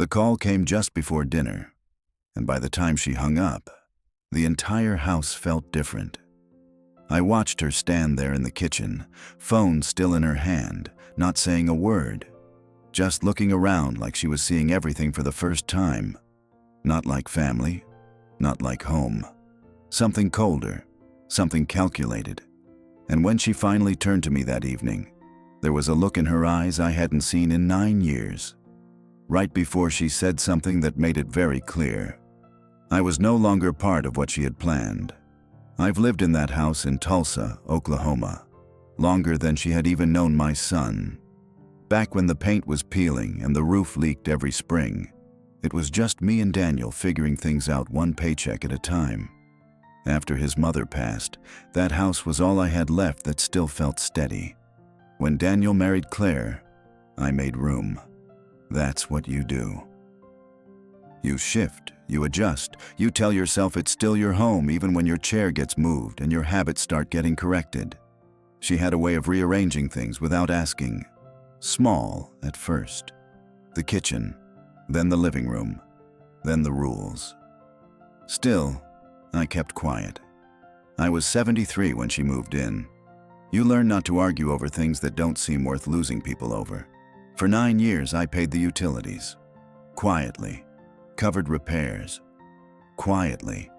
The call came just before dinner, and by the time she hung up, the entire house felt different. I watched her stand there in the kitchen, phone still in her hand, not saying a word, just looking around like she was seeing everything for the first time. Not like family, not like home. Something colder, something calculated. And when she finally turned to me that evening, there was a look in her eyes I hadn't seen in 9 years. Right before she said something that made it very clear. I was no longer part of what she had planned. I've lived in that house in Tulsa, Oklahoma, longer than she had even known my son. Back when the paint was peeling and the roof leaked every spring, it was just me and Daniel figuring things out one paycheck at a time. After his mother passed, that house was all I had left that still felt steady. When Daniel married Claire, I made room. That's what you do. You shift, you adjust, you tell yourself it's still your home even when your chair gets moved and your habits start getting corrected. She had a way of rearranging things without asking. Small at first. The kitchen, then the living room, then the rules. Still, I kept quiet. I was 73 when she moved in. You learn not to argue over things that don't seem worth losing people over. For 9 years, I paid the utilities. Quietly. Covered repairs. Quietly.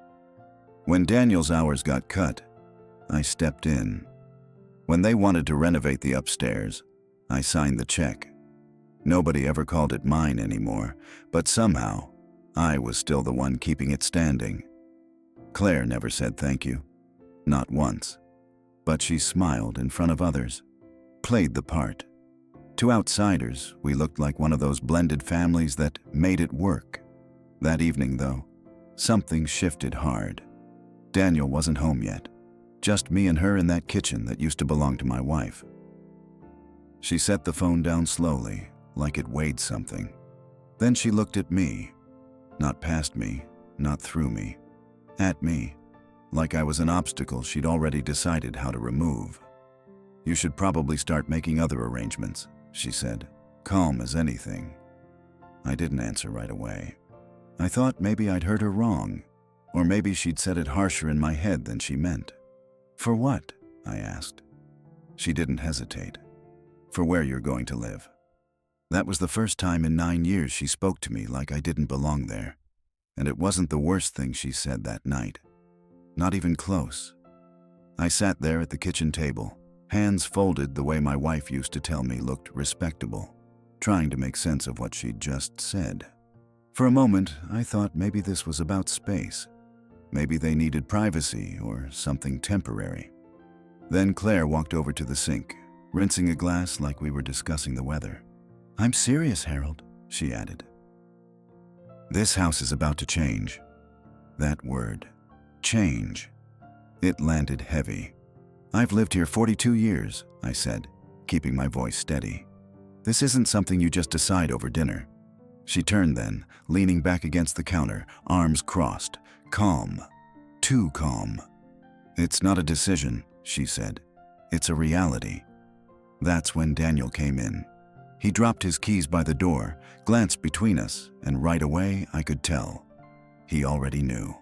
When Daniel's hours got cut, I stepped in. When they wanted to renovate the upstairs, I signed the check. Nobody ever called it mine anymore, but somehow, I was still the one keeping it standing. Claire never said thank you. Not once. But she smiled in front of others. Played the part. To outsiders, we looked like one of those blended families that made it work. That evening, though, something shifted hard. Daniel wasn't home yet. Just me and her in that kitchen that used to belong to my wife. She set the phone down slowly, like it weighed something. Then she looked at me. Not past me, not through me. At me, like I was an obstacle she'd already decided how to remove. "You should probably start making other arrangements," she said, calm as anything. I didn't answer right away. I thought maybe I'd heard her wrong, or maybe she'd said it harsher in my head than she meant. "For what?" I asked. She didn't hesitate. "For where you're going to live." That was the first time in 9 years she spoke to me like I didn't belong there. And it wasn't the worst thing she said that night. Not even close. I sat there at the kitchen table, hands folded the way my wife used to tell me looked respectable, trying to make sense of what she'd just said. For a moment, I thought maybe this was about space. Maybe they needed privacy or something temporary. Then Claire walked over to the sink, rinsing a glass like we were discussing the weather. "I'm serious, Harold," she added. "This house is about to change." That word, change. It landed heavy. "I've lived here 42 years, I said, keeping my voice steady. "This isn't something you just decide over dinner." She turned then, leaning back against the counter, arms crossed, calm. Too calm. "It's not a decision," she said. "It's a reality." That's when Daniel came in. He dropped his keys by the door, glanced between us, and right away I could tell. He already knew.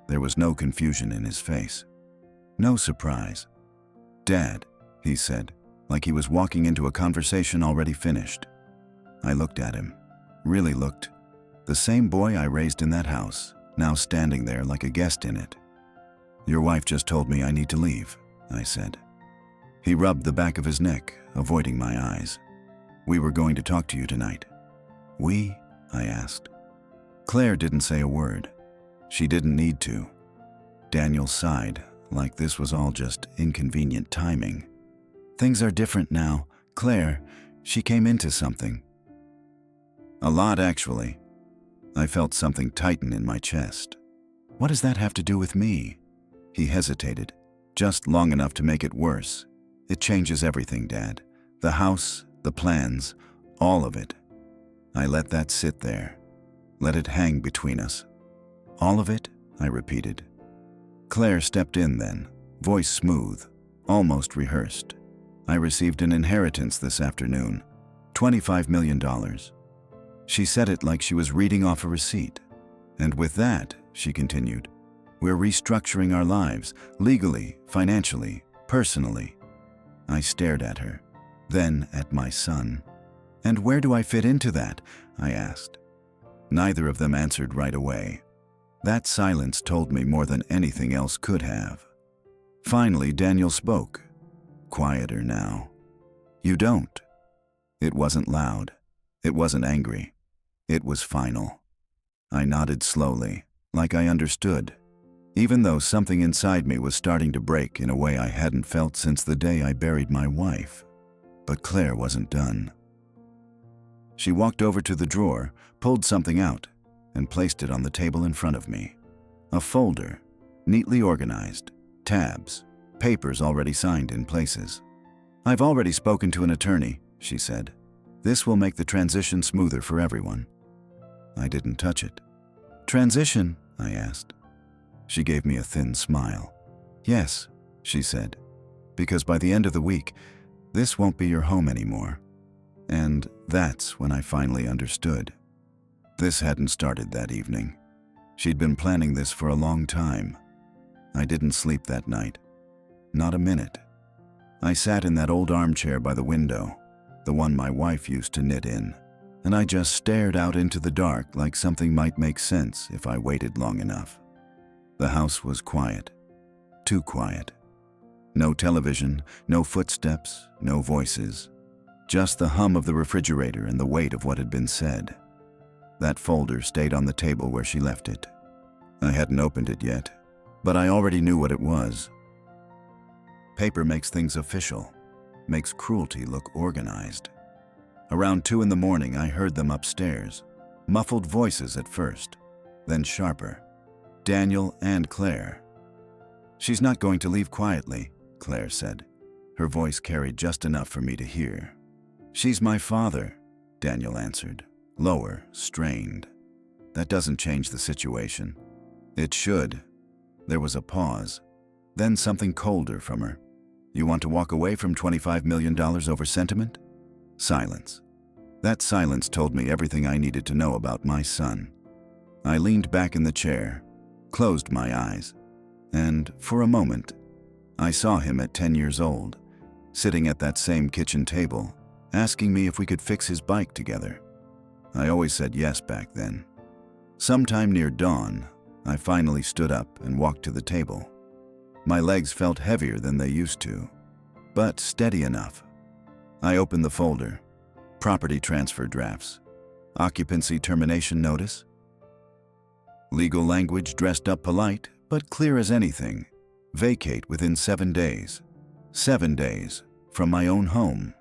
There was no confusion in his face. No surprise. "Dad," he said, like he was walking into a conversation already finished. I looked at him. Really looked. The same boy I raised in that house, now standing there like a guest in it. "Your wife just told me I need to leave," I said. He rubbed the back of his neck, avoiding my eyes. "We were going to talk to you tonight." "We?" I asked. Claire didn't say a word. She didn't need to. Daniel sighed, like this was all just inconvenient timing. "Things are different now. Claire, she came into something." "A lot, actually." I felt something tighten in my chest. "What does that have to do with me?" He hesitated, just long enough to make it worse. "It changes everything, Dad. The house, the plans, all of it." I let that sit there. Let it hang between us. "All of it?" I repeated. Claire stepped in then, voice smooth, almost rehearsed. "I received an inheritance this afternoon. $25 million. She said it like she was reading off a receipt. "And with that," she continued, "we're restructuring our lives, legally, financially, personally." I stared at her, then at my son. "And where do I fit into that?" I asked. Neither of them answered right away. That silence told me more than anything else could have. Finally, Daniel spoke, quieter now. "You don't." It wasn't loud. It wasn't angry. It was final. I nodded slowly, like I understood, even though something inside me was starting to break in a way I hadn't felt since the day I buried my wife. But Claire wasn't done. She walked over to the drawer, pulled something out, and placed it on the table in front of me. A folder, neatly organized, tabs, papers already signed in places. "I've already spoken to an attorney," she said. "This will make the transition smoother for everyone." I didn't touch it. "Transition?" I asked. She gave me a thin smile. "Yes," she said, "because by the end of the week, this won't be your home anymore." And that's when I finally understood. This hadn't started that evening. She'd been planning this for a long time. I didn't sleep that night. Not a minute. I sat in that old armchair by the window, the one my wife used to knit in, and I just stared out into the dark like something might make sense if I waited long enough. The house was quiet. Too quiet. No television, no footsteps, no voices. Just the hum of the refrigerator and the weight of what had been said. That folder stayed on the table where she left it. I hadn't opened it yet, but I already knew what it was. Paper makes things official, makes cruelty look organized. Around 2 in the morning, I heard them upstairs. Muffled voices at first, then sharper. Daniel and Claire. "She's not going to leave quietly," Claire said. Her voice carried just enough for me to hear. "She's my father," Daniel answered, lower, strained. "That doesn't change the situation." "It should." There was a pause, then something colder from her. "You want to walk away from $25 million over sentiment?" Silence. That silence told me everything I needed to know about my son. I leaned back in the chair, closed my eyes, and for a moment, I saw him at 10 years old, sitting at that same kitchen table, asking me if we could fix his bike together. I always said yes back then. Sometime near dawn, I finally stood up and walked to the table. My legs felt heavier than they used to, but steady enough. I opened the folder. Property transfer drafts. Occupancy termination notice. Legal language dressed up polite, but clear as anything. Vacate within 7 days. 7 days from my own home.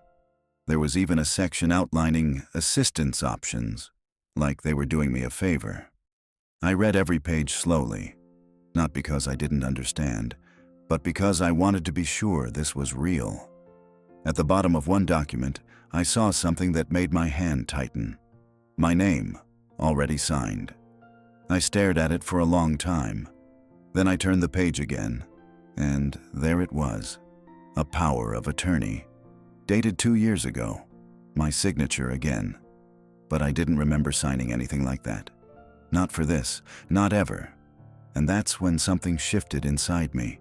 There was even a section outlining assistance options, like they were doing me a favor. I read every page slowly, not because I didn't understand, but because I wanted to be sure this was real. At the bottom of one document, I saw something that made my hand tighten. My name, already signed. I stared at it for a long time. Then I turned the page again, and there it was, a power of attorney. Dated 2 years ago, my signature again. But I didn't remember signing anything like that. Not for this, not ever. And that's when something shifted inside me.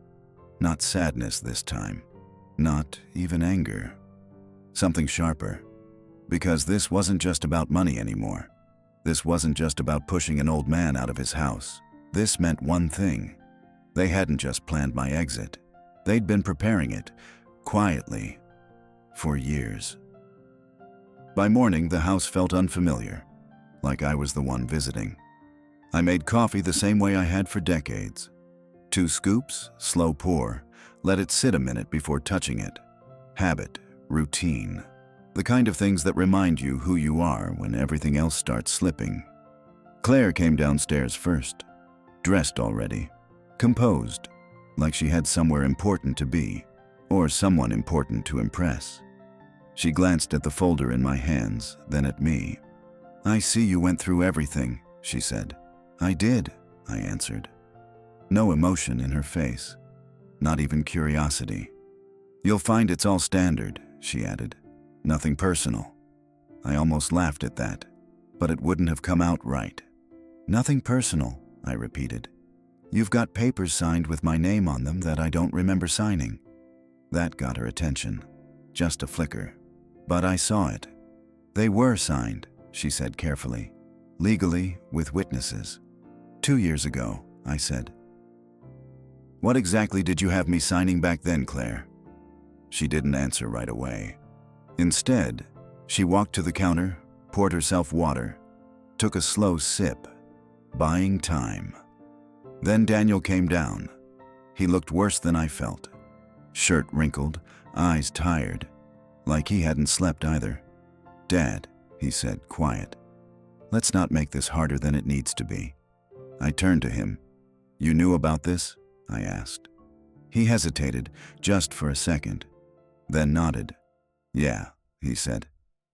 Not sadness this time, not even anger. Something sharper. Because this wasn't just about money anymore. This wasn't just about pushing an old man out of his house. This meant one thing. They hadn't just planned my exit. They'd been preparing it, quietly, for years. By morning, the house felt unfamiliar, like I was the one visiting. I made coffee the same way I had for decades. 2 scoops, slow pour, let it sit a minute before touching it. Habit, routine, the kind of things that remind you who you are when everything else starts slipping. Claire came downstairs first, dressed already, composed, like she had somewhere important to be, or someone important to impress. She glanced at the folder in my hands, then at me. "I see you went through everything," she said. "I did," I answered. No emotion in her face, not even curiosity. "You'll find it's all standard," she added. "Nothing personal." I almost laughed at that. but it wouldn't have come out right. Nothing personal, I repeated. You've got papers signed with my name on them that I don't remember signing. That got her attention. Just a flicker. But I saw it. They were signed, she said carefully. Legally, with witnesses. 2 years ago, I said. What exactly did you have me signing back then, Claire? She didn't answer right away. Instead, she walked to the counter, poured herself water, took a slow sip, buying time. Then Daniel came down. He looked worse than I felt. Shirt wrinkled, eyes tired, like he hadn't slept either. Dad, he said, quiet. Let's not make this harder than it needs to be. I turned to him. You knew about this? I asked. He hesitated, just for a second, then nodded. Yeah, he said.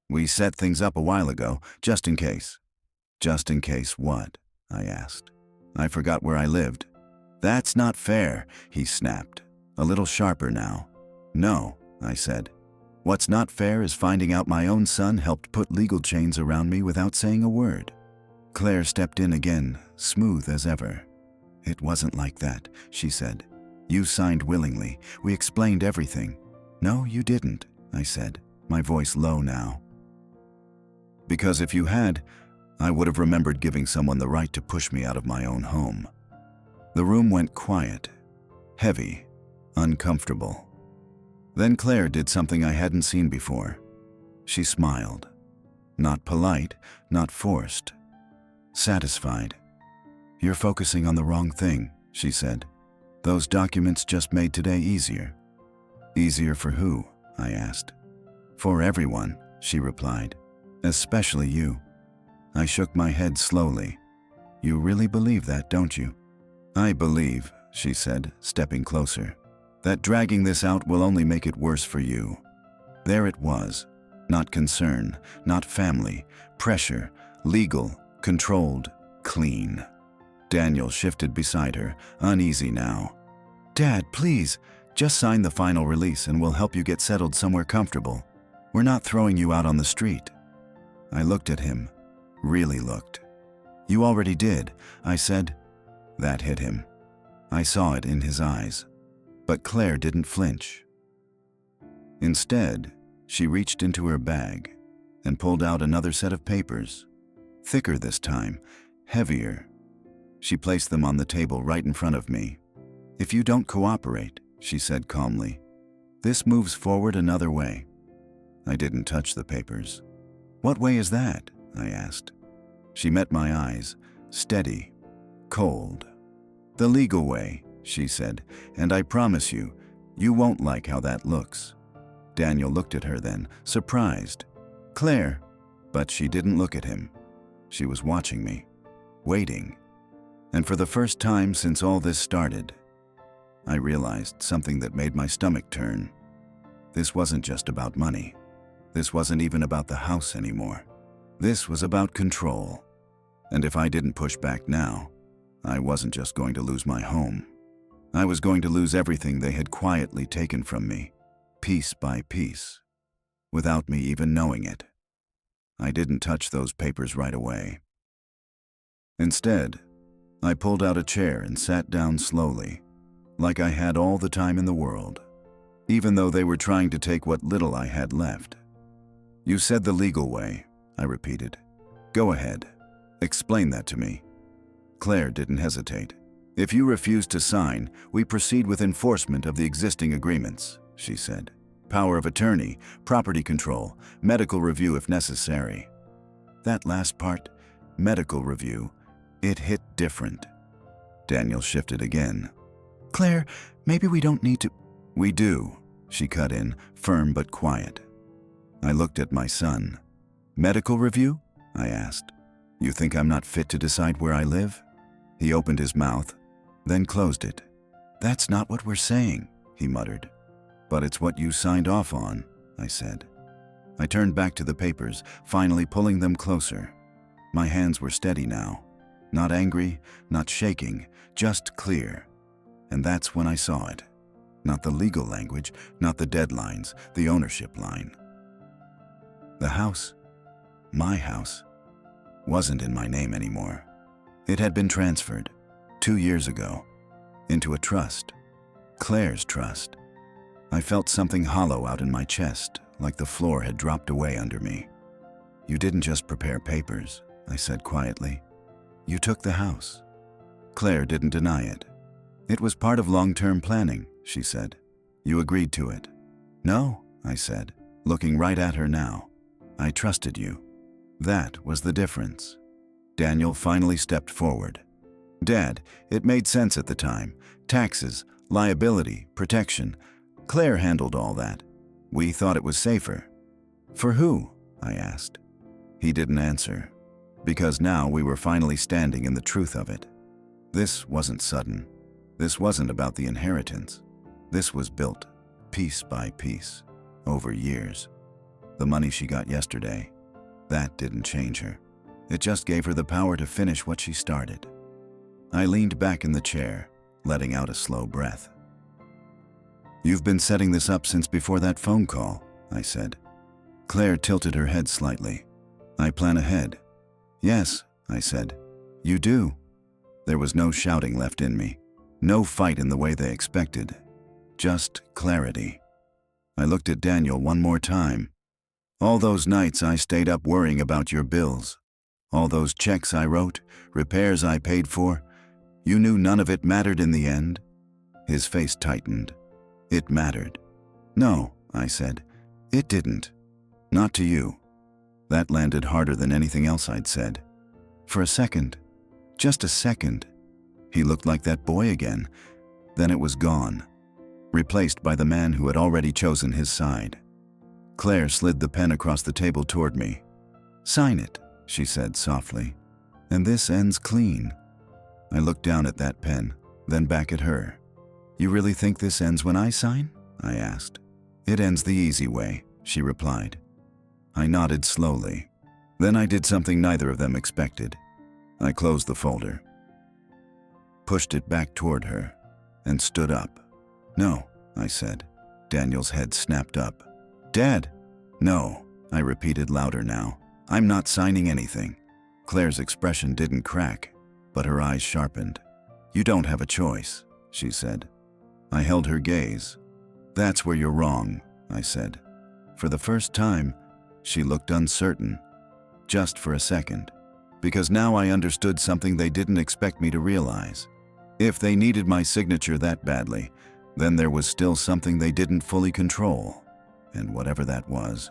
We set things up a while ago, just in case. Just in case what? I asked. I forgot where I lived. That's not fair, he snapped, a little sharper now. No, I said. What's not fair is finding out my own son helped put legal chains around me without saying a word. Claire stepped in again, smooth as ever. It wasn't like that, she said. You signed willingly. We explained everything. No, you didn't, I said, my voice low now. Because if you had, I would have remembered giving someone the right to push me out of my own home. The room went quiet, heavy, uncomfortable. Then Claire did something I hadn't seen before. She smiled. Not polite, not forced. Satisfied. You're focusing on the wrong thing, she said. Those documents just made today easier. Easier for who? I asked. For everyone, she replied. Especially you. I shook my head slowly. You really believe that, don't you? I believe, she said, stepping closer, that dragging this out will only make it worse for you. There it was. Not concern, not family, pressure, legal, controlled, clean. Daniel shifted beside her, uneasy now. Dad, please, just sign the final release and we'll help you get settled somewhere comfortable. We're not throwing you out on the street. I looked at him, really looked. You already did, I said. That hit him. I saw it in his eyes. But Claire didn't flinch. Instead, she reached into her bag and pulled out another set of papers. Thicker this time, heavier. She placed them on the table right in front of me. If you don't cooperate, she said calmly, this moves forward another way. I didn't touch the papers. What way is that? I asked. She met my eyes, steady, cold. The legal way, she said, and I promise you, you won't like how that looks. Daniel looked at her then, surprised. Claire. But she didn't look at him. She was watching me, waiting. And for the first time since all this started, I realized something that made my stomach turn. This wasn't just about money. This wasn't even about the house anymore. This was about control. And if I didn't push back now, I wasn't just going to lose my home. I was going to lose everything they had quietly taken from me, piece by piece, without me even knowing it. I didn't touch those papers right away. Instead, I pulled out a chair and sat down slowly, like I had all the time in the world, even though they were trying to take what little I had left. You said the legal way, I repeated. Go ahead. Explain that to me. Claire didn't hesitate. If you refuse to sign, we proceed with enforcement of the existing agreements, she said. Power of attorney, property control, medical review if necessary. That last part, medical review, it hit different. Daniel shifted again. Claire, maybe we don't need to... We do, she cut in, firm but quiet. I looked at my son. Medical review? I asked. You think I'm not fit to decide where I live? He opened his mouth, then closed it. That's not what we're saying, he muttered. But it's what you signed off on, I said. I turned back to the papers, finally pulling them closer. My hands were steady now. Not angry, not shaking, just clear. And that's when I saw it. Not the legal language, not the deadlines, the ownership line. The house, my house, wasn't in my name anymore. It had been transferred, 2 years ago, into a trust. Claire's trust. I felt something hollow out in my chest, like the floor had dropped away under me. "You didn't just prepare papers," I said quietly. "You took the house." Claire didn't deny it. "It was part of long-term planning," she said. "You agreed to it." "No," I said, looking right at her now. "I trusted you." That was the difference. Daniel finally stepped forward. "Dad, it made sense at the time. Taxes, liability, protection. Claire handled all that. We thought it was safer." "For who?" I asked. He didn't answer, because now we were finally standing in the truth of it. This wasn't sudden. This wasn't about the inheritance. This was built, piece by piece, over years. The money she got yesterday, that didn't change her. It just gave her the power to finish what she started. I leaned back in the chair, letting out a slow breath. "You've been setting this up since before that phone call," I said. Claire tilted her head slightly. "I plan ahead." "Yes," I said. "You do." There was no shouting left in me, no fight in the way they expected, just clarity. I looked at Daniel one more time. "All those nights I stayed up worrying about your bills, all those checks I wrote, repairs I paid for, you knew none of it mattered in the end?" His face tightened. "It mattered." "No," I said. "It didn't. Not to you." That landed harder than anything else I'd said. For a second, just a second, he looked like that boy again. Then it was gone, replaced by the man who had already chosen his side. Claire slid the pen across the table toward me. "Sign it," she said softly, "and this ends clean." I looked down at that pen, then back at her. "You really think this ends when I sign?" I asked. "It ends the easy way," she replied. I nodded slowly. Then I did something neither of them expected. I closed the folder, pushed it back toward her, and stood up. "No," I said. Daniel's head snapped up. "Dad!" "No," I repeated louder now. "I'm not signing anything." Claire's expression didn't crack, but her eyes sharpened. "You don't have a choice," she said. I held her gaze. "That's where you're wrong," I said. For the first time, she looked uncertain, just for a second, because now I understood something they didn't expect me to realize. If they needed my signature that badly, then there was still something they didn't fully control, and whatever that was,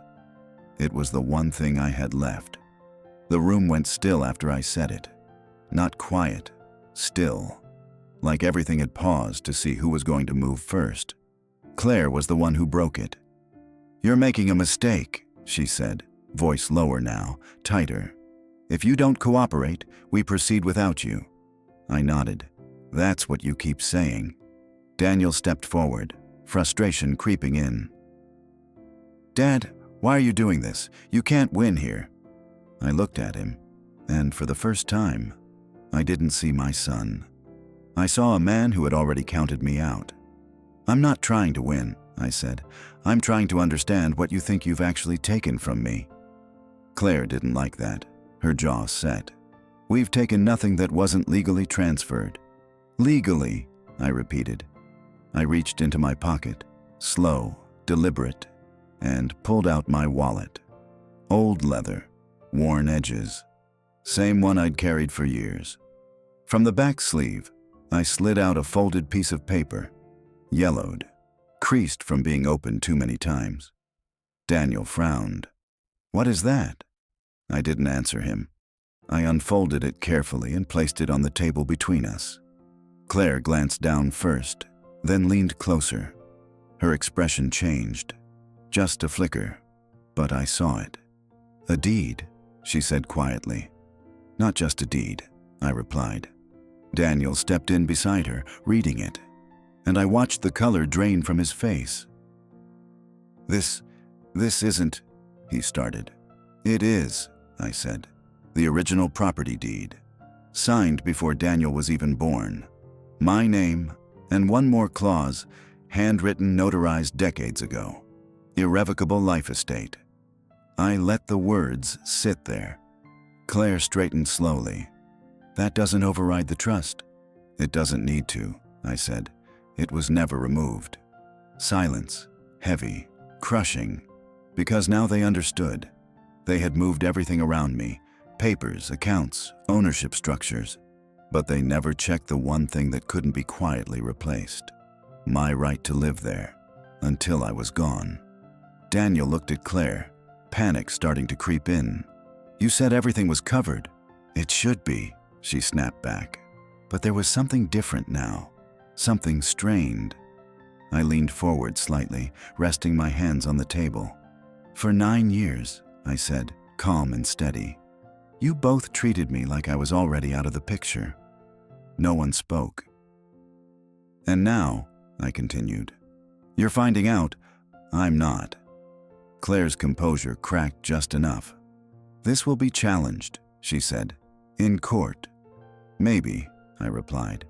it was the one thing I had left. The room went still after I said it. Not quiet, still, like everything had paused to see who was going to move first. Claire was the one who broke it. "You're making a mistake," she said, voice lower now, tighter. "If you don't cooperate, we proceed without you." I nodded. "That's what you keep saying." Daniel stepped forward, frustration creeping in. "Dad, why are you doing this? You can't win here." I looked at him, and for the first time, I didn't see my son. I saw a man who had already counted me out. "I'm not trying to win," I said. "I'm trying to understand what you think you've actually taken from me." Claire didn't like that. Her jaw set. "We've taken nothing that wasn't legally transferred." "Legally," I repeated. I reached into my pocket, slow, deliberate, and pulled out my wallet. Old leather, worn edges. Same one I'd carried for years. From the back sleeve, I slid out a folded piece of paper, yellowed, creased from being opened too many times. Daniel frowned. "What is that?" I didn't answer him. I unfolded it carefully and placed it on the table between us. Claire glanced down first, then leaned closer. Her expression changed. Just a flicker, but I saw it. "A deed," she said quietly. "Not just a deed," I replied. Daniel stepped in beside her, reading it, and I watched the color drain from his face. This isn't," he started. "It is," I said. "The original property deed. Signed before Daniel was even born. My name, and one more clause, handwritten, notarized decades ago. Irrevocable life estate." I let the words sit there. Claire straightened slowly. That doesn't override the trust. It doesn't need to, I said. It was never removed. Silence, heavy, crushing, because now they understood. They had moved everything around me, papers, accounts, ownership structures, but they never checked the one thing that couldn't be quietly replaced. My right to live there, until I was gone. Daniel looked at Claire, panic starting to creep in. You said everything was covered. It should be, she snapped back. But there was something different now, something strained. I leaned forward slightly, resting my hands on the table. For 9 years, I said, calm and steady. You both treated me like I was already out of the picture. No one spoke. And now, I continued, you're finding out I'm not. Claire's composure cracked just enough. This will be challenged, she said, in court. Maybe, I replied.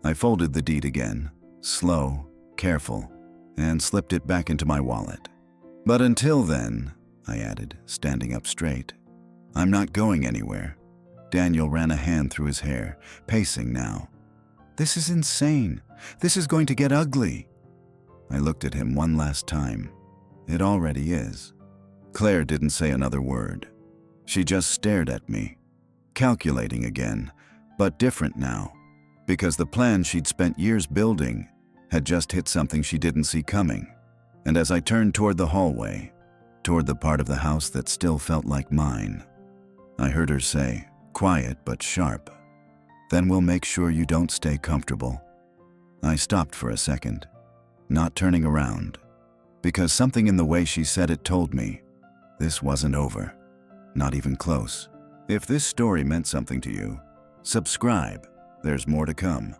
I folded the deed again, slow, careful, and slipped it back into my wallet. But until then, I added, standing up straight, I'm not going anywhere. Daniel ran a hand through his hair, pacing now. This is insane. This is going to get ugly. I looked at him one last time. It already is. Claire didn't say another word. She just stared at me, calculating again, but different now, because the plan she'd spent years building had just hit something she didn't see coming. And as I turned toward the hallway, toward the part of the house that still felt like mine, I heard her say, quiet but sharp, "Then we'll make sure you don't stay comfortable." I stopped for a second, not turning around, because something in the way she said it told me this wasn't over, not even close. If this story meant something to you, subscribe. There's more to come.